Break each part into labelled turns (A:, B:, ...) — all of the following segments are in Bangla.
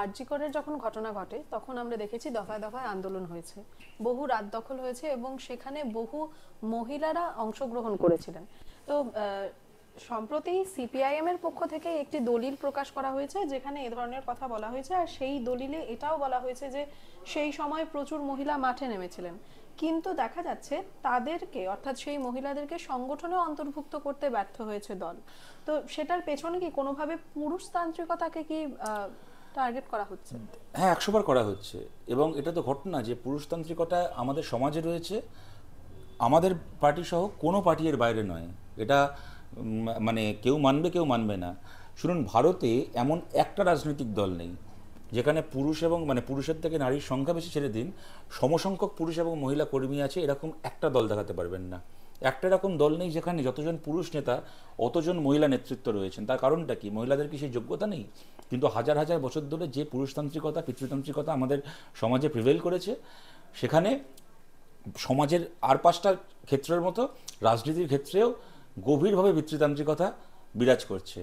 A: আরজি করের যখন ঘটনা ঘটে তখন আমরা দেখেছি দফায় দফায় আন্দোলন হয়েছে, বহু রাত দখল হয়েছে এবং সেখানে বহু মহিলারা অংশগ্রহণ করেছিলেন। তো সম্প্রতি সিপিআইএম এর পক্ষ থেকে একটি দলিল প্রকাশ করা হয়েছে যেখানে এ ধরনের কথা বলা হয়েছে, আর সেই দলিলে এটাও বলা হয়েছে যে সেই সময় প্রচুর মহিলা মাঠে নেমেছিলেন, কিন্তু দেখা যাচ্ছে তাদেরকে অর্থাৎ সেই মহিলাদেরকে সংগঠনে অন্তর্ভুক্ত করতে ব্যর্থ হয়েছে দল। তো সেটার পেছনে কি কোনোভাবে পুরুষতান্ত্রিকতাকে কি টার্গেট করা হচ্ছে?
B: হ্যাঁ, 100বার করা হচ্ছে। এবং এটা তো ঘটনা যে পুরুষতান্ত্রিকতা আমাদের সমাজে রয়েছে, আমাদের পার্টি সহ কোনো পার্টি এর বাইরে নয়। এটা মানে কেউ মানবে কেউ মানবে না। শুনুন, ভারতে এমন একটা রাজনৈতিক দল নেই যেখানে পুরুষ এবং মানে পুরুষের থেকে নারীর সংখ্যা বেশি ছেড়ে দিন, সমসংখ্যক পুরুষ এবং মহিলা কর্মী আছে এরকম একটা দল দেখাতে পারবেন না। একটা এরকম দল নেই যেখানে যতজন পুরুষ নেতা অতজন মহিলা নেতৃত্ব রয়েছেন। তার কারণটা কি? মহিলাদের কি সেই যোগ্যতা নেই? কিন্তু হাজার হাজার বছর ধরে যে পুরুষতান্ত্রিকতা পিতৃতান্ত্রিকতা আমাদের সমাজে প্রিভেল করেছে, সেখানে সমাজের আর পাঁচটা ক্ষেত্রের মতো রাজনীতির ক্ষেত্রেও গভীরভাবে পিতৃতান্ত্রিকতা বিরাজ করছে।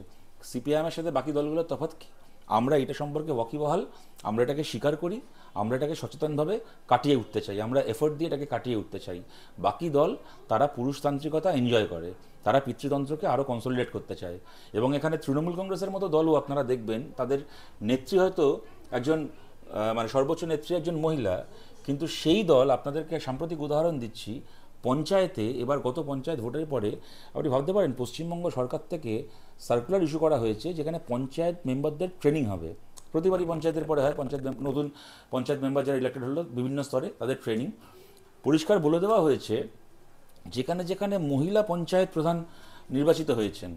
B: সিপিআইএমের সাথে বাকি দলগুলোর তফাৎ কি? আমরা এটা সম্পর্কে ওয়াকিবহাল, আমরা এটাকে স্বীকার করি, আমরা এটাকে সচেতনভাবে কাটিয়ে উঠতে চাই, আমরা এফোর্ট দিয়ে এটাকে কাটিয়ে উঠতে চাই। বাকি দল তারা পুরুষতান্ত্রিকতা এনজয় করে, তারা পিতৃতন্ত্রকে আরও কনসলিডেট করতে চায়। এবং এখানে তৃণমূল কংগ্রেসের মতো দলও আপনারা দেখবেন তাদের নেত্রী হয়তো একজন মানে সর্বোচ্চ নেত্রী একজন মহিলা, কিন্তু সেই দল আপনাদেরকে সাম্প্রতিক উদাহরণ দিচ্ছি, পঞ্চায়েতে এবার গত পঞ্চায়েত ভোটের পরে আপনি ভাবতে পারেন পশ্চিমবঙ্গ সরকার থেকে সার্কুলার ইস্যু করা হয়েছে যেখানে পঞ্চায়েত মেম্বারদের ট্রেনিং হবে। প্রতিবারই পঞ্চায়েতের পরে হয়, নতুন পঞ্চায়েত মেম্বার যারা ইলেক্টেড হলো বিভিন্ন স্তরে তাদের ট্রেনিং। পরিষ্কার বলে দেওয়া হয়েছে যেখানে যেখানে মহিলা পঞ্চায়েত প্রধান নির্বাচিত হয়েছেন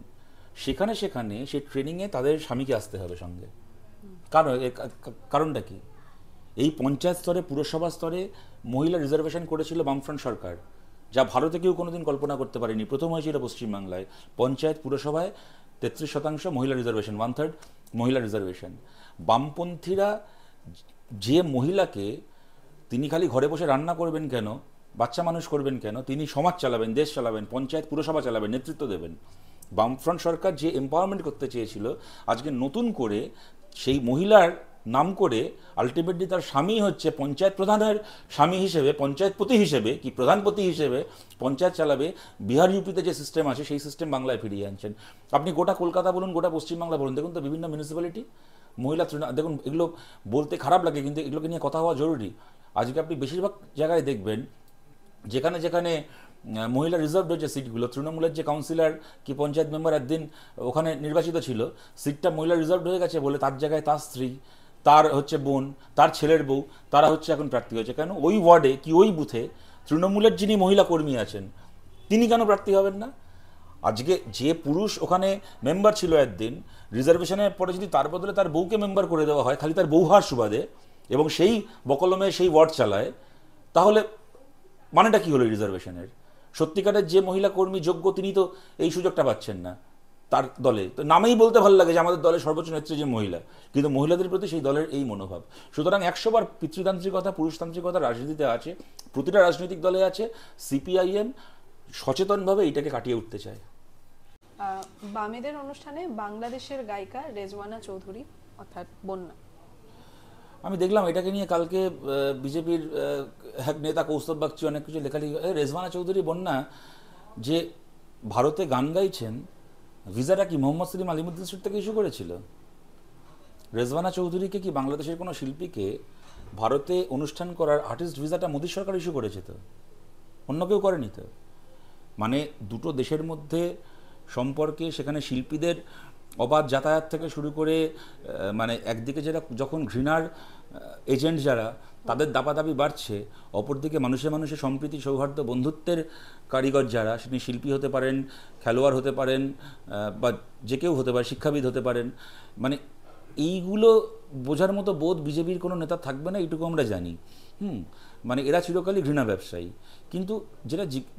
B: সেখানে সেখানে সেই ট্রেনিংয়ে তাদের স্বামীকে আসতে হবে সঙ্গে। কারণটা কি? এই পঞ্চায়েত স্তরে পুরসভা স্তরে মহিলা রিজার্ভেশন করেছিল বামফ্রন্ট সরকার, যা ভারতে কেউ কোনোদিন কল্পনা করতে পারেনি। প্রথম হয়েছিল পশ্চিমবাংলায় পঞ্চায়েত পুরসভায় 33% মহিলা রিজার্ভেশন, 1/3 মহিলা রিজার্ভেশন। বামপন্থীরা যে মহিলাকে, তিনি খালি ঘরে বসে রান্না করবেন কেন, বাচ্চা মানুষ করবেন কেন, তিনি সমাজ চালাবেন, দেশ চালাবেন, পঞ্চায়েত পুরসভা চালাবেন, নেতৃত্ব দেবেন। বামফ্রন্ট সরকার যে এম্পাওয়ারমেন্ট করতে চেয়েছিল, আজকে নতুন করে সেই মহিলার নাম করে আলটিমেটলি তার স্বামী হচ্ছে পঞ্চায়েত প্রধানের স্বামী হিসেবে, পঞ্চায়েতপতি হিসেবে কি প্রধানপতি হিসেবে পঞ্চায়েত চালাবে। বিহার ইউপিতে যে সিস্টেম আছে সেই সিস্টেম বাংলায় ফিরিয়ে আনছেন। আপনি গোটা কলকাতা বলুন, গোটা পশ্চিমবাংলা বলুন, দেখুন তো বিভিন্ন মিউনিসিপ্যালিটি মহিলা দেখুন, এগুলো বলতে খারাপ লাগে কিন্তু এগুলোকে নিয়ে কথা হওয়া জরুরি। আজকে আপনি বেশিরভাগ জায়গায় দেখবেন যেখানে যেখানে মহিলা রিজার্ভ রয়েছে সিটগুলো, তৃণমূলের যে কাউন্সিলর কি পঞ্চায়েত মেম্বার একদিন ওখানে নির্বাচিত ছিল, সিটটা মহিলা রিজার্ভ হয়ে গেছে বলে তার জায়গায় তার স্ত্রী, তার হচ্ছে বোন, তার ছেলের বউ, তারা হচ্ছে এখন প্রার্থী হয়েছে। কেন? ওই ওয়ার্ডে কি ওই বুথে তৃণমূলের যিনি মহিলা কর্মী আছেন তিনি কেন প্রার্থী হবেন না? আজকে যে পুরুষ ওখানে মেম্বার ছিল একদিন, রিজার্ভেশনের পরে যদি তার বদলে তার বউকে মেম্বার করে দেওয়া হয় খালি তার বউ হওয়ার সুবাদে, এবং সেই বকলমে সেই ওয়ার্ড চালায়, তাহলে মানেটা কি হলো রিজার্ভেশনের? সত্যিকারের যে মহিলা কর্মী যোগ্য তিনি তো এই সুযোগটা পাচ্ছেন না। তার দলে তো নামেই বলতে ভালো লাগে যে আমাদের দলের সর্বোচ্চ নেত্রী যে মহিলা, কিন্তু মহিলাদের প্রতি সেই দলের এই মনোভাব। সুতরাং 100বার পিতৃতান্ত্রিকতা পুরুষতান্ত্রিকতা রাজনীতিতে আছে, প্রতিটা রাজনৈতিক দলে আছে। সিপিআইএম সচেতনভাবে এটাকে কাটিয়ে উঠতে চায়।
A: বামেদের অনুষ্ঠানে বাংলাদেশের গায়িকা রেজওয়ানা চৌধুরী অর্থাৎ বন্যা,
B: আমি দেখলাম এটাকে নিয়ে কালকে বিজেপির এক নেতা কৌস্তব বাগচি অনেক কিছু লেখালেখি। রেজওয়ানা চৌধুরী বন্যা যে ভারতে গান গাইছেন, ভিসাটা কি মোহাম্মদ সেলিম আলিমুদ্দিন স্ট্রিট থেকে ইস্যু করেছিল? রেজওয়ানা চৌধুরীকে কি বাংলাদেশের কোনো শিল্পীকে ভারতে অনুষ্ঠান করার আর্টিস্ট ভিসাটা মোদী সরকার ইস্যু করেছে? তো অন্য কেউ করেনি তো। মানে দুটো দেশের মধ্যে সম্পর্কে সেখানে শিল্পীদের অবাধ যাতায়াত থেকে শুরু করে মানে একদিকে যারা যখন ঘৃণার এজেন্ট যারা তাদের দাপাদাপি বাড়ছে, অপরদিকে মানুষে মানুষে সম্প্রীতি সৌহার্দ্য বন্ধুত্বের কারিগর যারা, সেটি শিল্পী হতে পারেন, খেলোয়াড় হতে পারেন, বা যে কেউ হতে পারে, শিক্ষাবিদ হতে পারেন, মানে এইগুলো বোঝার মতো বোধ বিজেপির কোনো নেতা থাকবে না, এইটুকু আমরা জানি। মানে এরা চিরকালই ঘৃণা ব্যবসায়ী। কিন্তু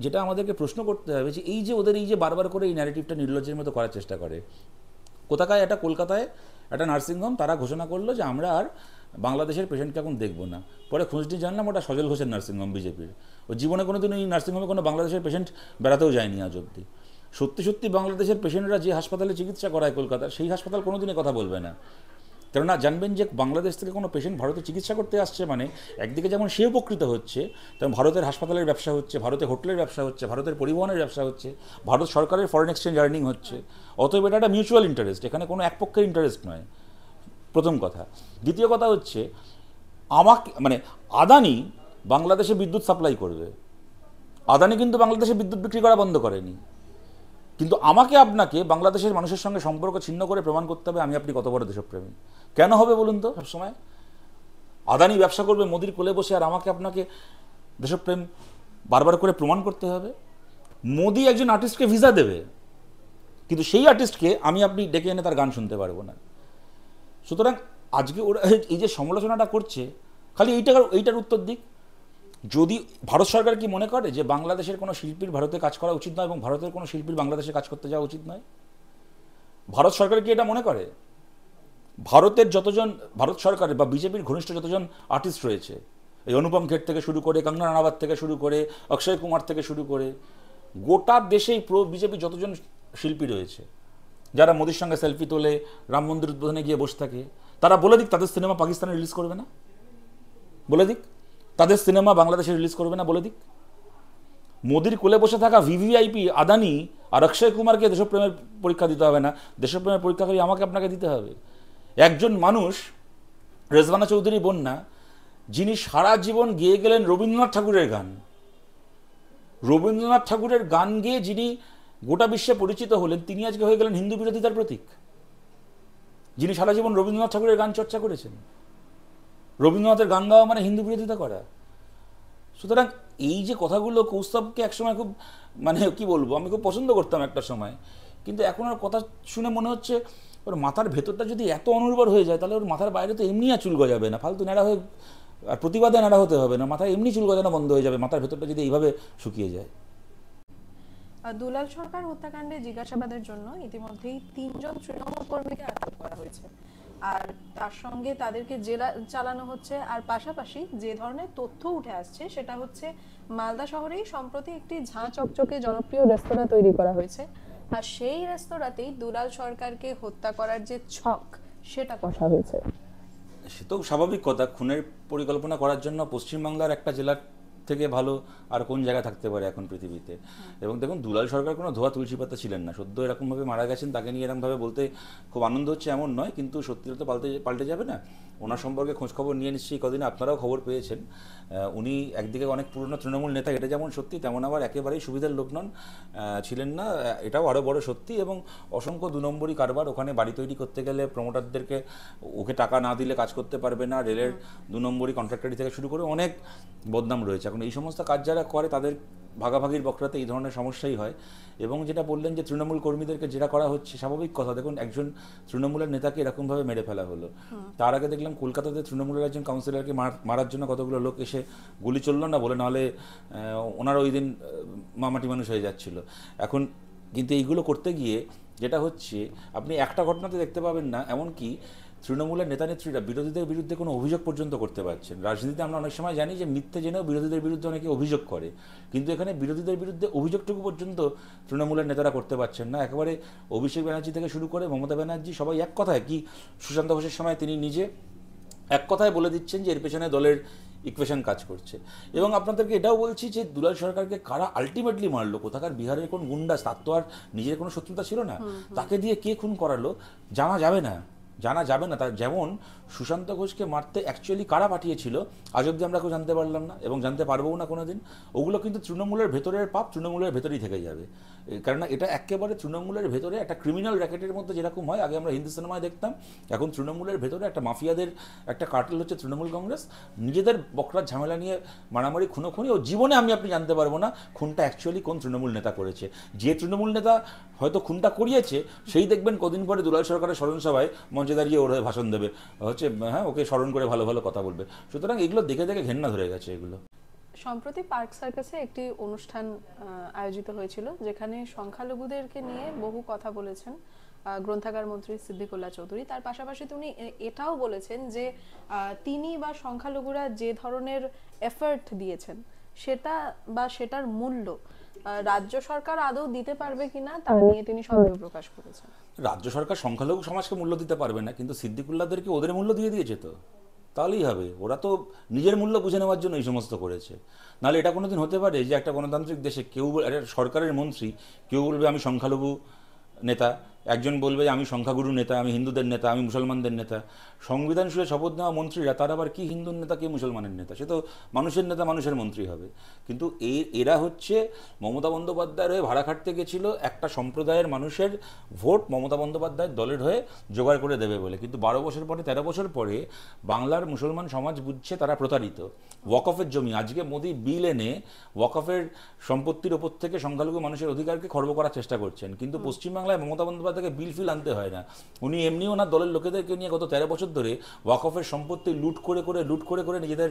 B: যেটা আমাদেরকে প্রশ্ন করতে হবে যে এই যে ওদের এই যে বারবার করে এই ন্যারেটিভটা নির্লজ্জের মতো করার চেষ্টা করে, কোথাকায় একটা কলকাতায় একটা নার্সিংহোম তারা ঘোষণা করলো যে আমরা আর বাংলাদেশের পেশেন্টকে এখন দেখবো না। পরে খোঁজ নিয়ে জানলাম ওটা সজল ঘোষের নার্সিংহোম, বিজেপির। ও জীবনে কোনোদিন এই নার্সিংহোমে কোনো বাংলাদেশের পেশেন্ট বেড়াতেও যায়নি আজ অব্দি। সত্যি সত্যি বাংলাদেশের পেশেন্টরা যে হাসপাতালে চিকিৎসা করায় কলকাতার, সেই হাসপাতাল কোনোদিনই কথা বলবে না। কেননা জানবেন যে বাংলাদেশ থেকে কোনো পেশেন্ট ভারতে চিকিৎসা করতে আসছে মানে একদিকে যেমন সে উপকৃত হচ্ছে, তেমন ভারতের হাসপাতালের ব্যবসা হচ্ছে, ভারতের হোটেলের ব্যবসা হচ্ছে, ভারতের পরিবহনের ব্যবসা হচ্ছে, ভারত সরকারের ফরেন এক্সচেঞ্জ আর্নিং হচ্ছে। অতএব এটা একটা মিউচুয়াল ইন্টারেস্ট, এখানে কোনো এক পক্ষের ইন্টারেস্ট নয়, প্রথম কথা। দ্বিতীয় কথা হচ্ছে আমাকে মানে আদানি বাংলাদেশে বিদ্যুৎ সাপ্লাই করবে, আদানি কিন্তু বাংলাদেশে বিদ্যুৎ বিক্রি করা বন্ধ করেনি, কিন্তু আমাকে আপনাকে বাংলাদেশের মানুষের সঙ্গে সম্পর্ক ছিন্ন করে প্রমাণ করতে হবে আমি আপনি কত বড় দেশপ্রেমী। কেন হবে বলুন তো? সবসময় আদানি ব্যবসা করবে মোদির কোলে বসে, আর আমাকে আপনাকে দেশপ্রেম বারবার করে প্রমাণ করতে হবে? মোদি একজন আর্টিস্টকে ভিসা দেবে, কিন্তু সেই আর্টিস্টকে আমি আপনি ডেকে এনে তার গান শুনতে পারবো না। সুতরাং আজকে ওরা এই যে সমালোচনাটা করছে, খালি এইটার উত্তর দিক। যদি ভারত সরকার কি মনে করে যে বাংলাদেশের কোনো শিল্পীর ভারতে কাজ করা উচিত নয় এবং ভারতের কোনো শিল্পীর বাংলাদেশে কাজ করতে যাওয়া উচিত নয়? ভারত সরকার কি এটা মনে করে? ভারতের যতজন ভারত সরকারের বা বিজেপির ঘনিষ্ঠ যতজন আর্টিস্ট রয়েছে, এই অনুপম খের থেকে শুরু করে, কঙ্গনা রানাওয়াত থেকে শুরু করে, অক্ষয় কুমার থেকে শুরু করে, গোটা দেশেই প্রো বিজেপি যতজন শিল্পী রয়েছে, যারা মোদির সঙ্গে সেলফি তোলে, রাম মন্দির উদ্বোধনে গিয়ে বসে থাকে, তারা বলে দিক তাদের সিনেমা পাকিস্তানে রিলিজ করবে না, বলে দিক তাদের সিনেমা বাংলাদেশে রিলিজ করবে না, বলে দিক। মোদির কোলে বসে থাকা ভিভিআইপি আদানি আর অক্ষয় কুমারকে দেশপ্রেমের পরীক্ষা দিতে হবে না, দেশপ্রেমের পরীক্ষা করে আমাকে আপনাকে দিতে হবে। একজন মানুষ রেজওয়ানা চৌধুরী বন্যা, যিনি সারা জীবন গেয়ে গেলেন রবীন্দ্রনাথ ঠাকুরের গান, রবীন্দ্রনাথ ঠাকুরের গান গেয়ে যিনি গোটা বিশ্বে পরিচিত হলেন, তিনি আজকে হয়ে গেলেন হিন্দু বিরোধিতার প্রতীক। যিনি সারা জীবন রবীন্দ্রনাথ ঠাকুরের গান চর্চা করেছেন, রবীন্দ্রনাথের গান গাওয়া মানে হিন্দু বিরোধিতা করা। সুতরাং এই যে কথাগুলো কৌস্তবকে একসময় খুব মানে কি বলবো, আমি খুব পছন্দ করতাম একটা সময়, কিন্তু এখন ওর কথা শুনে মনে হচ্ছে ওর মাথার ভেতরটা যদি এত অনুর্বর হয়ে যায়, তাহলে ওর মাথার বাইরে তো এমনি আর চুল গজাবে না, ফালতু ন্যাড়া হয়ে আর প্রতিবাদে ন্যাড়া হতে হবে না, মাথায় এমনি চুল গজানো বন্ধ হয়ে যাবে মাথার ভেতরটা যদি এইভাবে শুকিয়ে যায়।
A: দুলাল সরকার হত্যাকাণ্ডে জিজ্ঞাসাবাদের জন্য ইতিমধ্যেই 3 জন তৃণমূল কর্মীকে আটক করা হয়েছে, আর তার সঙ্গে তাদেরকে জেরা চালানো হচ্ছে। আর পাশাপাশি যে ধরনের তথ্য উঠে আসছে সেটা হচ্ছে মালদা শহরেই সম্প্রতি একটি ঝাঁ চকচকে জনপ্রিয় রেস্তোরাঁ তৈরি করা হয়েছে, আর সেই রেস্তোরাঁতেই দুলাল সরকারকে হত্যা করার যে ছক সেটা কষা হয়েছে।
B: সে তো স্বাভাবিক কথা, খুনের পরিকল্পনা করার জন্য পশ্চিমবাংলার একটা জেলার থেকে ভালো আর কোন জায়গা থাকতে পারে এখন পৃথিবীতে। এবং দেখুন, দুলাল সরকার কোনো ধোয়া তুলসী পাতা ছিলেন না, সদ্য এরকমভাবে মারা গেছেন, তাকে নিয়ে এরকমভাবে বলতে খুব আনন্দ হচ্ছে এমন নয়, কিন্তু সত্যিটা তো পাল্টে যাবে না। ওনার সম্পর্কে খোঁজখবর নিয়ে নিশ্চয়ই কদিনে আপনারাও খবর পেয়েছেন। উনি একদিকে অনেক পুরনো তৃণমূল নেতা, এটা যেমন সত্যি, তেমন আবার একেবারেই সুবিধার লোক নন, ছিলেন না, এটাও আরও বড় সত্যি। এবং অসংখ্য 2 নম্বরই কারবার, ওখানে বাড়ি তৈরি করতে গেলে প্রমোটারদেরকে ওকে টাকা না দিলে কাজ করতে পারবে না, রেলের 2 নম্বরই কন্ট্রাক্টরি থেকে শুরু করে অনেক বদনাম রয়েছে। এখন এই সমস্ত কাজ যারা করে তাদের ভাগাভাগির বকরাতে এই ধরনের সমস্যাই হয়। এবং যেটা বললেন যে তৃণমূল কর্মীদেরকে যেটা করা হচ্ছে, স্বাভাবিক কথা। দেখুন, একজন তৃণমূলের নেতাকে এরকমভাবে মেরে ফেলা হলো, তার আগে দেখলাম কলকাতাতে তৃণমূলের একজন কাউন্সিলরকে মারার জন্য কতগুলো লোক এসে গুলি চললো না বলে, নাহলে ওনারা ওই দিন মামাটি মানুষ হয়ে যাচ্ছিল। এখন কিন্তু এইগুলো করতে গিয়ে যেটা হচ্ছে, আপনি একটা ঘটনাতে দেখতে পাবেন না, এমনকি তৃণমূলের নেতা নেত্রীরা বিরোধীদের বিরুদ্ধে কোনো অভিযোগ পর্যন্ত করতে পারছেন। রাজনীতিতে আমরা অনেক সময় জানি যে মিথ্যে জেনেও বিরোধীদের বিরুদ্ধে অনেকে অভিযোগ করে, কিন্তু এখানে বিরোধীদের বিরুদ্ধে অভিযোগটুকু পর্যন্ত তৃণমূলের নেতারা করতে পারছেন না। একেবারে অভিষেক ব্যানার্জি থেকে শুরু করে মমতা ব্যানার্জি, সবাই এক কথায়, কি সুশান্ত ঘোষের সময় তিনি নিজে এক কথায় বলে দিচ্ছেন যে এর পেছনে দলের ইকুয়েশন কাজ করছে। এবং আপনাদেরকে এটাও বলছি যে দুলাল সরকারকে কারা আলটিমেটলি মারলো, কোথাকার বিহারের কোন গুন্ডা, তার তো আর নিজের কোনো শত্রুতা ছিল না, তাকে দিয়ে কে খুন করালো জানা যাবে না। তার যেমন সুশান্ত ঘোষকে মারতে অ্যাকচুয়ালি কারা পাঠিয়েছিল আজ অব্দি আমরা কেউ জানতে পারলাম না, এবং জানতে পারবও না কোনোদিন। ওগুলো কিন্তু তৃণমূলের ভেতরের পাপ তৃণমূলের ভেতরেই থেকে যাবে, কেননা এটা একেবারে তৃণমূলের ভেতরে একটা ক্রিমিনাল র্যাকেটের মধ্যে যেরকম হয়, আগে আমরা হিন্দি সিনেমায় দেখতাম, এখন তৃণমূলের ভেতরে একটা মাফিয়াদের একটা কার্টেল হচ্ছে তৃণমূল কংগ্রেস। নিজেদের বকরার ঝামেলা নিয়ে মারামারি, খুনোখুনি, ও জীবনে আপনি জানতে পারবো না খুনটা অ্যাকচুয়ালি কোন তৃণমূল নেতা করেছে। যে তৃণমূল নেতা হয়তো খুনটা করিয়েছে, সেই দেখবেন কদিন পরে দুলাল সরকারের স্মরণ সভায় মঞ্চে দাঁড়িয়ে ওর হয়ে ভাষণ দেবে, হচ্ছে হ্যাঁ ওকে স্মরণ করে ভালো ভালো কথা বলবে। সুতরাং এগুলো দেখে দেখে ঘেন্না ধরে গেছে এগুলো।
A: সম্প্রতি পার্ক সার্কাসে একটি অনুষ্ঠান আয়োজিত হয়েছিল, যেখানে সংখ্যালঘুদেরকে নিয়ে বহু কথা বলেছেন গ্রন্থাগার মন্ত্রী সিদ্দিকুল্লাহ চৌধুরী। তার পাশাপাশি তিনি এটাও বলেছেন যে তিনি বা সংখ্যালঘুরা যে ধরনের এফার্ট দিয়েছেন সেটার মূল্য রাজ্য সরকার আদৌ দিতে পারবে কিনা তা নিয়ে তিনি সন্দেহ প্রকাশ করেছেন।
B: রাজ্য সরকার সংখ্যালঘু সমাজকে মূল্য দিতে পারবে না, কিন্তু সিদ্দিকুল্লাহদেরকে ওদের মূল্য দিয়ে দিয়েছে তো, তাহলেই হবে। ওরা তো নিজের মূল্য বুঝে নেওয়ার জন্য এই সমস্ত করেছে। নাহলে এটা কোনোদিন হতে পারে যে একটা গণতান্ত্রিক দেশে কেউ একটা সরকারের মন্ত্রী কেউ বলবে আমি সংখ্যালঘু নেতা, একজন বলবে যে আমি সংখ্যাগুরু নেতা, আমি হিন্দুদের নেতা, আমি মুসলমানদের নেতা। সংবিধান সুরে শপথ নেওয়া মন্ত্রীরা তার আবার কি হিন্দুর নেতা কে মুসলমানের নেতা, সে তো মানুষের নেতা, মানুষের মন্ত্রী হবে। কিন্তু এরা হচ্ছে মমতা বন্দ্যোপাধ্যায়ের হয়ে ভাড়া খাটতে গেছিল একটা সম্প্রদায়ের মানুষের ভোট মমতা বন্দ্যোপাধ্যায়ের দলের হয়ে জোগাড় করে দেবে বলে। কিন্তু 12 বছর পরে 13 বছর পরে বাংলার মুসলমান সমাজ বুঝছে তারা প্রতারিত। ওয়াকফের জমি আজকে মোদি বিল এনে ওয়াকফের সম্পত্তির ওপর থেকে সংখ্যালঘু মানুষের অধিকারকে খর্ব করার চেষ্টা করছেন, কিন্তু পশ্চিমবাংলায় মমতা বন্দ্যোপাধ্যায়কে বিল ফিল আনতে হয় না। উনি এমনিও ওনার দলের লোকেদেরকে নিয়ে গত 13 বছর ধরে ওয়াকফের সম্পত্তি লুট করে করে নিজেদের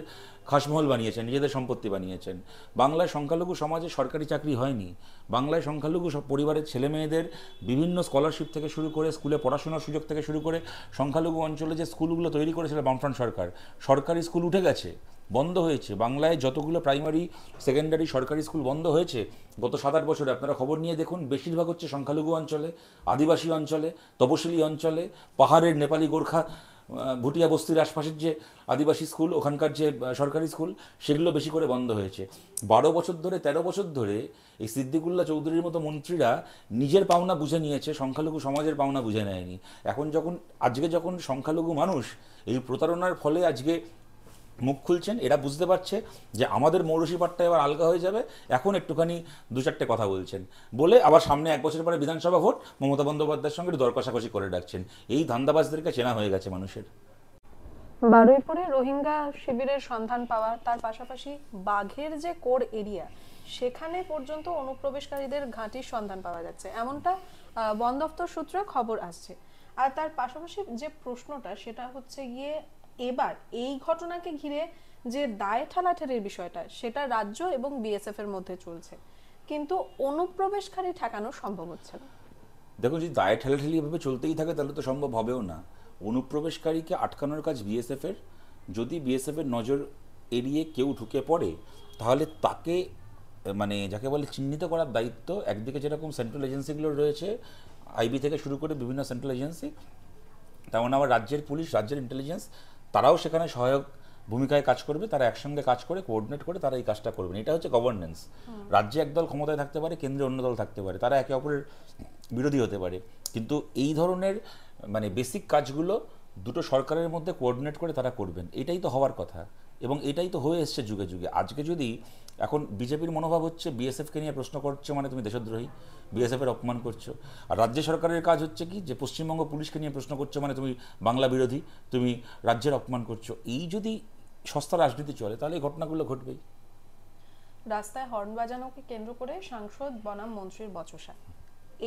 B: খাসমহল বানিয়েছেন, নিজেদের সম্পত্তি বানিয়েছেন। বাংলায় সংখ্যালঘু সমাজে সরকারি চাকরি হয়নি। বাংলায় সংখ্যালঘু সব পরিবারের ছেলে মেয়েদের বিভিন্ন স্কলারশিপ থেকে শুরু করে স্কুলে পড়াশোনার সুযোগ থেকে শুরু করে সংখ্যালঘু অঞ্চলে যে স্কুলগুলো তৈরি করেছিল বামফ্রন্ট সরকার, সরকারি স্কুল উঠে গেছে, বন্ধ হয়েছে। বাংলায় যতগুলো প্রাইমারি সেকেন্ডারি সরকারি স্কুল বন্ধ হয়েছে গত 7-8 বছরে, আপনারা খবর নিয়ে দেখুন, বেশিরভাগ হচ্ছে সংখ্যালঘু অঞ্চলে, আদিবাসী অঞ্চলে, তপশিলি অঞ্চলে, পাহাড়ের নেপালি গোর্খা ভুটিয়া বস্তির আশপাশের যে আদিবাসী স্কুল, ওখানকার যে সরকারি স্কুল, সেগুলো বেশি করে বন্ধ হয়েছে। 12 বছর ধরে 13 বছর ধরে এই সিদ্দিকুল্লাহ চৌধুরীর মতো মন্ত্রীরা নিজের পাওনা বুঝে নিয়েছে, সংখ্যালঘু সমাজের পাওনা বুঝে নেয়নি। আজকে যখন সংখ্যালঘু মানুষ এই প্রতারণার ফলে আজকে মুখ খুলছেন, এরা বুঝতে পারছে যে আমাদের মৌরসি পাট্টা এবার আলগা হয়ে যাবে, এখন একটুখানি 2-4টে কথা বলছেন বলে আবার সামনে 1 বছর পরে বিধানসভা ভোট, মমতা বন্দ্যোপাধ্যায়ের সঙ্গে দর কষাকষি করে ডাকছেন। এই ধান্দাবাজদেরকে চেনা হয়ে গেছে মানুষের।
A: বারুইপুরে রোহিঙ্গা শিবিরের সন্ধান পাওয়া, তার পাশাপাশি বাঘের যে কোর এরিয়া, সেখানে পর্যন্ত অনুপ্রবেশকারীদের ঘাঁটির সন্ধান পাওয়া যাচ্ছে, এমনটা বন দপ্তর সূত্রে খবর আসছে। আর তার পাশাপাশি যে প্রশ্নটা সেটা হচ্ছে গিয়ে, এবার এই ঘটনাকে ঘিরে যে দায় ঠেলাঠেলির বিষয়টা, সেটা রাজ্য এবং বিএসএফ এর মধ্যে চলছে, কিন্তু অনুপ্রবেশকারী ঠেকানো সম্ভব হচ্ছে না।
B: দেখুন, যদি দায় ঠেলাঠেলি এভাবে চলতেই থাকে তাহলে তো সম্ভব হবেও না। অনুপ্রবেশকারীকে আটকানোর কাজ বিএসএফের। যদি বিএসএফের নজর এড়িয়ে কেউ ঢুকে পড়ে তাহলে তাকে মানে যাকে বলে চিহ্নিত করার দায়িত্ব একদিকে যেরকম সেন্ট্রাল এজেন্সিগুলো রয়েছে, আইবি থেকে শুরু করে বিভিন্ন সেন্ট্রাল এজেন্সি, তেমন আবার রাজ্যের পুলিশ, রাজ্যের ইন্টেলিজেন্স, তারাও সেখানে সহায়ক ভূমিকায় কাজ করবে। তারা একসঙ্গে কাজ করে কোঅর্ডিনেট করে তারা এই কাজটা করবেন। এটা হচ্ছে গভর্নেন্স। রাজ্যে একদল ক্ষমতায় থাকতে পারে, কেন্দ্রে অন্য দল থাকতে পারে, তারা একে অপরের বিরোধী হতে পারে, কিন্তু এই ধরনের মানে বেসিক কাজগুলো দুটো সরকারের মধ্যে কোঅর্ডিনেট করে তারা করবেন। এটাই তো হওয়ার কথা এবং এটাই তো হয়ে এসছে যুগে যুগে। আজকে যদি এখন বিজেপির মনোভাব হচ্ছে বিএসএফকে নিয়ে প্রশ্ন করছে মানে তুমি দেশদ্রোহী, বিএসএফের অপমান করছো। আর রাজ্য সরকারের কাজ হচ্ছে কি, যে পশ্চিমবঙ্গ পুলিশকে নিয়ে প্রশ্ন করছো মানে তুমি বাংলা বিরোধী, তুমি রাজ্যের অপমান করছো। এই যদি সস্তা রাজনীতি চলে তাহলে এই ঘটনাগুলো ঘটবেই।
A: রাস্তায় হর্ন বাজানোকে কেন্দ্র করে সাংসদ বনাম মন্ত্রীর বচসা,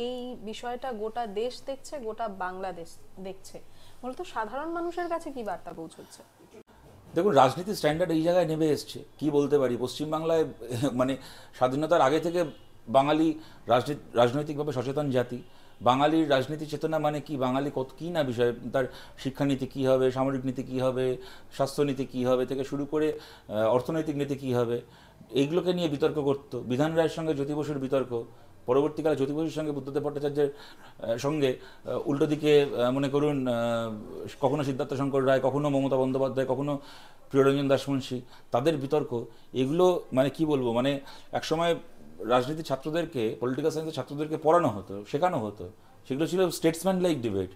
A: এই বিষয়টা গোটা দেশ দেখছে, গোটা বাংলাদেশ দেখছে। মূলত সাধারণ মানুষের কাছে কি বার্তা পৌঁছচ্ছে?
B: দেখুন, রাজনীতির স্ট্যান্ডার্ড এই জায়গায় নেমে এসছে, কি বলতে পারি। পশ্চিমবাংলায় মানে স্বাধীনতার আগে থেকে বাঙালি রাজনৈতিকভাবে সচেতন জাতি। বাঙালির রাজনীতি চেতনা মানে কি, বাঙালি কত কী না বিষয়, তার শিক্ষানীতি কী হবে, সামরিক নীতি কী হবে, স্বাস্থ্যনীতি কী হবে থেকে শুরু করে অর্থনৈতিক নীতি কী হবে, এইগুলোকে নিয়ে বিতর্ক করতো। বিধান রায়ের সঙ্গে জ্যোতি বসুর বিতর্ক, পরবর্তীকালে জ্যোতি বসুর সঙ্গে বুদ্ধদেব ভট্টাচার্যের সঙ্গে উল্টো দিকে মনে করুন কখনো সিদ্ধার্থ শঙ্কর রায়, কখনো মমতা বন্দ্যোপাধ্যায়, কখনো প্রিয়রঞ্জন দাসমুন্সী, তাদের বিতর্ক। এগুলো মানে কি বলবো, মানে একসময় রাজনীতির ছাত্রদেরকে, পলিটিক্যাল সায়েন্সের ছাত্রদেরকে পড়ানো হতো, শেখানো হতো, সেগুলো ছিল স্টেটসম্যান লাইক ডিবেট।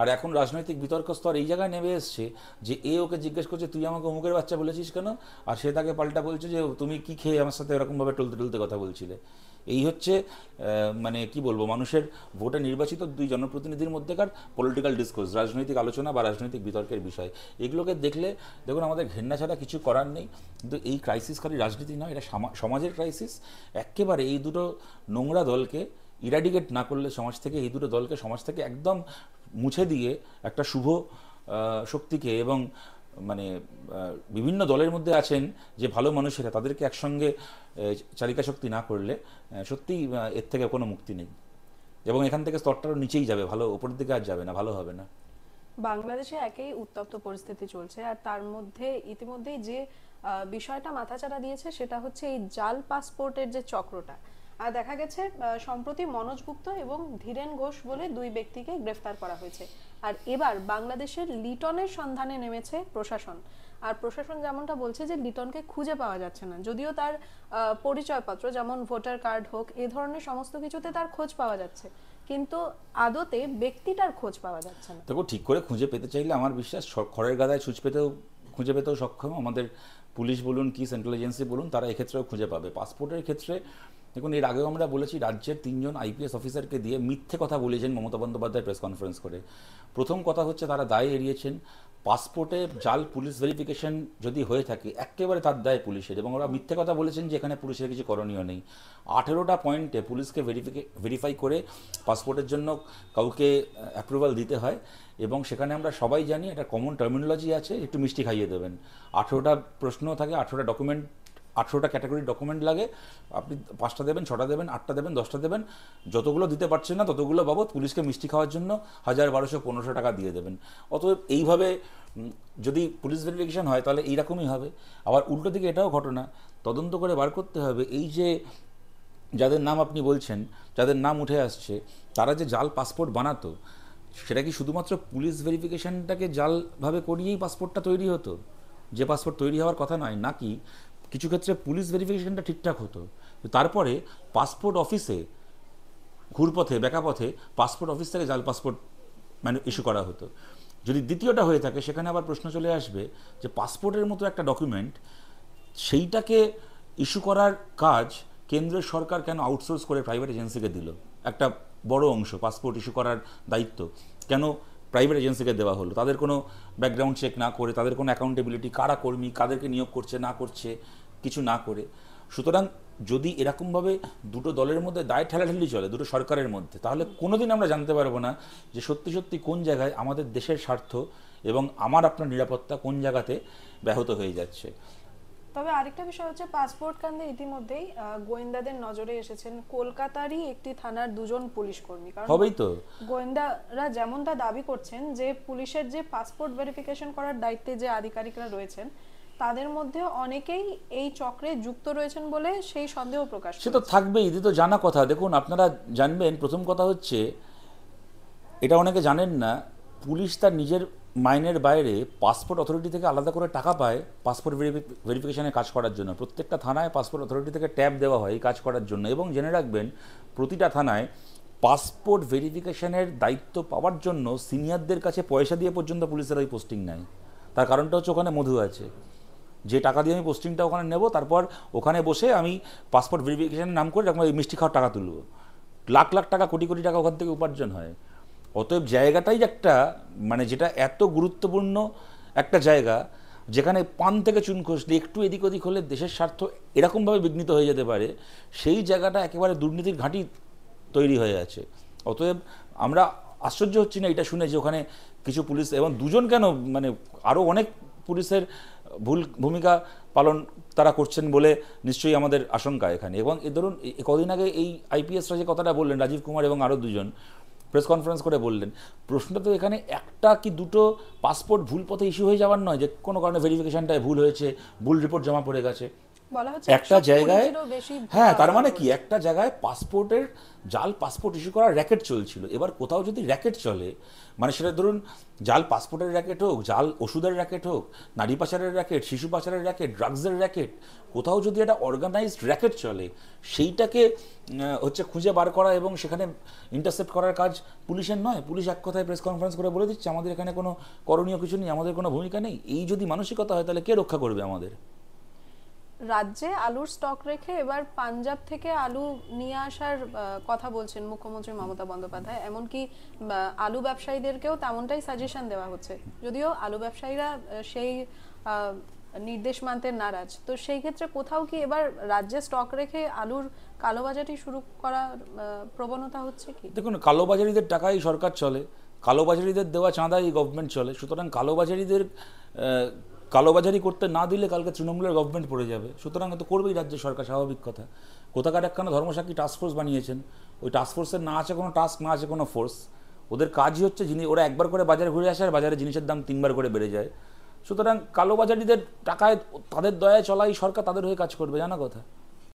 B: আর এখন রাজনৈতিক বিতর্ক স্তর এই জায়গায় নেমে এসছে যে এ ওকে জিজ্ঞেস করছে তুই আমাকে অমুকের বাচ্চা বলেছিস কেন, আর সে তাকে পাল্টা বলছে যে তুমি কি খেয়ে আমার সাথে এরকমভাবে টলতে টলতে কথা বলছিলে। এই হচ্ছে মানে কি বলবো, মানুষের ভোটে নির্বাচিত 2 জনপ্রতিনিধির মধ্যেকার পলিটিক্যাল ডিসকোর্স, রাজনৈতিক আলোচনা বা রাজনৈতিক বিতর্কের বিষয়। এগুলোকে দেখলে দেখুন আমাদের ঘেন্না ছাড়া কিছু করার নেই। কিন্তু এই ক্রাইসিস খালি রাজনীতি নয়, এটা সমাজের ক্রাইসিস। একেবারে এই দুটো নোংরা দলকে ইরাডিকেট না করলে সমাজ থেকে, এই দুটো দলকে সমাজ থেকে একদম মুছে দিয়ে একটা শুভ শক্তিকে, এবং মানে বিভিন্ন দলের মধ্যে আছেন যে ভালো মানুষেরা, তাদেরকে একসঙ্গে চালিকা শক্তি না করলে সত্যিই এর থেকে কোনো মুক্তি নেই, এবং এখান থেকে স্তরটারও নিচেই যাবে, ভালো ওপরের দিকে আর যাবে না, ভালো হবে না।
A: বাংলাদেশে একই উত্তপ্ত পরিস্থিতি চলছে, আর তার মধ্যে ইতিমধ্যেই যে বিষয়টা মাথাচাড়া দিয়েছে সেটা হচ্ছে এই জাল পাসপোর্টের যে চক্রটা। আর দেখা গেছে সম্প্রতি মনোজ গুপ্ত এবং ধীরেন ঘোষ বলে দুই ব্যক্তিকে গ্রেফতার করা হয়েছে। আর এবার বাংলাদেশের লিটনের সন্ধানে নেমেছে প্রশাসন। আর প্রশাসন যেমনটা বলছে যে লিটনকে খুঁজে পাওয়া যাচ্ছে না, যদিও তার পরিচয়পত্র যেমন ভোটার কার্ড হোক এ ধরনের সমস্ত কিছুতে তার খোঁজ পাওয়া যাচ্ছে, কিন্তু আদতে ব্যক্তিটার খোঁজ পাওয়া যাচ্ছে না।
B: দেখো, ঠিক করে খুঁজে পেতে চাইলে আমার বিশ্বাস খড়ের গাদায় খুঁজে পেতেও সক্ষম আমাদের পুলিশ বলুন কি সেন্ট্রাল এজেন্সি বলুন, তারা এক্ষেত্রেও খুঁজে পাবে। পাসপোর্টের ক্ষেত্রে দেখুন, এর আগেও আমরা বলেছি রাজ্যের 3 জন আইপিএস অফিসারকে দিয়ে মিথ্যে কথা বলেছেন মমতা বন্দ্যোপাধ্যায় প্রেস কনফারেন্স করে। প্রথম কথা হচ্ছে তারা দায় এড়িয়েছেন। পাসপোর্টে জাল পুলিশ ভেরিফিকেশন যদি হয়ে থাকে একেবারে তার দায় পুলিশের, এবং ওরা মিথ্যে কথা বলেছেন যে এখানে পুলিশের কিছু করণীয় নেই। 18টা পয়েন্টে পুলিশকে ভেরিফাই করে পাসপোর্টের জন্য কাউকে অ্যাপ্রুভাল দিতে হয়, এবং সেখানে আমরা সবাই জানি একটা কমন টার্মিনোলজি আছে, একটু মিষ্টি খাইয়ে দেবেন। 18টা প্রশ্ন থাকে, 18টা ডকুমেন্ট, 18টা ক্যাটাগরির ডকুমেন্ট লাগে। আপনি 5টা দেবেন, 6টা দেবেন, 8টা দেবেন, 10টা দেবেন, যতগুলো দিতে পারছেন না ততগুলো বাবদ পুলিশকে মিষ্টি খাওয়ার জন্য 1000, 1200, 1500 টাকা দিয়ে দেবেন। অতএব এইভাবে যদি পুলিশ ভেরিফিকেশন হয় তাহলে এইরকমই হবে। আবার উল্টো দিকে এটাও ঘটনা, তদন্ত করে বার করতে হবে এই যে যাদের নাম আপনি বলছেন, যাদের নাম উঠে আসছে, তারা যে জাল পাসপোর্ট বানাতো, সেটা কি শুধুমাত্র পুলিশ ভেরিফিকেশনটাকে জালভাবে করিয়েই পাসপোর্টটা তৈরি হতো, যে পাসপোর্ট তৈরি হওয়ার কথা নয়, নাকি কিছু ক্ষেত্রে পুলিশ ভেরিফিকেশনটা ঠিকঠাক হতো, তারপরে পাসপোর্ট অফিসে ঘুরপথে বেকাপথে পাসপোর্ট অফিস থেকে জাল পাসপোর্ট মানে ইস্যু করা হতো? যদি দ্বিতীয়টা হয়ে থাকে, সেখানে আবার প্রশ্ন চলে আসবে যে পাসপোর্টের মতো একটা ডকুমেন্ট, সেইটাকে ইস্যু করার কাজ কেন্দ্রের সরকার কেন আউটসোর্স করে প্রাইভেট এজেন্সিকে দিল? একটা বড় অংশ পাসপোর্ট ইস্যু করার দায়িত্ব কেন প্রাইভেট এজেন্সিকে দেওয়া হলো? তাদের কোনো ব্যাকগ্রাউন্ড চেক না করে, তাদের কোনো অ্যাকাউন্টেবিলিটি, কারা কর্মী, কাদেরকে নিয়োগ করছে না করছে, কিছু না করে। সুতরাং যদি এরকমভাবে দুটো দলের মধ্যে দায় ঠেলাঠেলি চলে, দুটো সরকারের মধ্যে, তাহলে কোনোদিন আমরা জানতে পারবো না যে সত্যি সত্যি কোন জায়গায় আমাদের দেশের স্বার্থ এবং আমার আপনার নিরাপত্তা কোন জায়গাতে ব্যাহত হয়ে যাচ্ছে।
A: তবে আরেকটা বিষয় হচ্ছে, পাসপোর্ট কাণ্ডে ইতিমধ্যেই গোয়েন্দাদের নজরে এসেছেন কলকাতারই একটি থানার 2 জন পুলিশ কর্মী। কারণ
B: হবেই তো,
A: গোয়েন্দারা যেমনটা দাবি করছেন যে পুলিশের যে পাসপোর্ট ভেরিফিকেশন করার দায়িত্বে যে আধিকারিকরা রয়েছেন, তাদের মধ্যে অনেকেই এই চক্রে যুক্ত রয়েছেন বলে সেই সন্দেহ প্রকাশ
B: সে তো থাকবেই, এটি তো জানা কথা। দেখুন, আপনারা জানবেন, প্রথম কথা হচ্ছে, এটা অনেকে জানেন না, পুলিশ তার নিজের মাইনের বাইরে পাসপোর্ট অথরিটি থেকে আলাদা করে টাকা পায় পাসপোর্ট ভেরিফিকেশনে কাজ করার জন্য। প্রত্যেকটা থানায় পাসপোর্ট অথরিটি থেকে ট্যাব দেওয়া হয় এই কাজ করার জন্য। এবং জেনে রাখবেন, প্রতিটা থানায় পাসপোর্ট ভেরিফিকেশনের দায়িত্ব পাওয়ার জন্য সিনিয়রদের কাছে পয়সা দিয়ে পর্যন্ত পুলিশের ওই পোস্টিং নেয়। তার কারণটা হচ্ছে ওখানে মধু আছে, যে টাকা দিয়ে আমি পোস্টিংটা ওখানে নেব, তারপর ওখানে বসে আমি পাসপোর্ট ভেরিফিকেশনের নাম করে এরকম মিষ্টি খাওয়ার টাকা তুলব। লাখ লাখ টাকা, কোটি কোটি টাকা ওখান থেকে উপার্জন হয়। অতএব জায়গাটাই একটা, মানে যেটা এত গুরুত্বপূর্ণ একটা জায়গা, যেখানে পান থেকে চুন খসলে একটু এদিক ওদিক হলে দেশের স্বার্থ এরকমভাবে বিঘ্নিত হয়ে যেতে পারে, সেই জায়গাটা একেবারে দুর্নীতির ঘাঁটি তৈরি হয়ে আছে। অতএব আমরা আশ্চর্য হচ্ছি না এটা শুনে যে ওখানে কিছু পুলিশ, এবং 2 জন কেন, মানে আরও অনেক পুলিশের ভুল ভূমিকা পালন তারা করছেন বলে নিশ্চয়ই আমাদের আশঙ্কা এখানে। এবং ধরুন, কদিন আগে এই আইপিএসরা যে কথাটা বললেন, রাজীব কুমার এবং আরও 2 জন প্রেস কনফারেন্স করে বললেন, প্রশ্নটা তো এখানে একটা কি দুটো পাসপোর্ট ভুল পথে ইস্যু হয়ে যাওয়ার নয়, যে কোনো কারণে ভেরিফিকেশনটায় ভুল হয়েছে, ভুল রিপোর্ট জমা পড়ে গেছে
A: বলা হচ্ছে
B: একটা জায়গায়।
A: 120 বেশি।
B: হ্যাঁ, তার মানে কি, একটা জায়গায় পাসপোর্টের জাল পাসপোর্ট ইস্যু করার র্যাকেট চলছিল। এবার কোথাও যদি র্যাকেট চলে, মানে সেটা ধরুন জাল পাসপোর্টের র্যাকেট হোক, জাল ওষুধের র্যাকেট হোক, নারী পাচারের র্যাকেট, শিশু পাচারের র্যাকেট, ড্রাগসের র্যাকেট, কোথাও যদি একটা অর্গানাইজড র্যাকেট চলে, সেইটাকে হচ্ছে খুঁজে বার করা এবং সেখানে ইন্টারসেপ্ট করার কাজ পুলিশের নয়। পুলিশ এক কথায় প্রেস কনফারেন্স করে বলে দিচ্ছে আমাদের এখানে কোনো করণীয় কিছু নেই, আমাদের কোনো ভূমিকা নেই। এই যদি মানসিকতা হয়, তাহলে কে রক্ষা করবে আমাদের?
A: রাজ্যে আলুর স্টক রেখে এবার পাঞ্জাব থেকে আলু নিয়ে আসার কথা বলছেন মুখ্যমন্ত্রী মমতা বন্দ্যোপাধ্যায়। এমনকি আলু ব্যবসায়ীদেরকেও তেমনটাই সাজেশন দেওয়া হচ্ছে, যদিও আলু ব্যবসায়ীরা সেই নির্দেশ মানতে নারাজ। তো সেই ক্ষেত্রে কোথাও কি এবার রাজ্যে স্টক রেখে আলুর কালোবাজারি শুরু করার প্রবণতা হচ্ছে কি?
B: দেখুন, কালোবাজারিদের টাকাই সরকার চলে, কালোবাজারিদের দেওয়া চাঁদাই গভর্নমেন্ট চলে। সুতরাং কালোবাজারিদের কালোবাজারি করতে না দিলে কালকে তৃণমূলের গভর্নমেন্ট পড়ে যাবে। সুতরাং তো করবেই রাজ্য সরকার, স্বাভাবিক কথা। কোথাকার একখানা ধর্মসাক্ষী টাস্কফোর্স বানিয়েছেন, ওই টাস্কফোর্সের না আছে কোনো টাস্ক, না আছে কোনো ফোর্স। ওদের কাজই হচ্ছে ওরা একবার করে বাজারে ঘুরে আসে আর বাজারে জিনিসের দাম 3বার করে বেড়ে যায়। সুতরাং কালোবাজারিদের টাকায়, তাদের দয়ায় চলাই সরকার, তাদের হয়ে কাজ করবে, জানা কথা।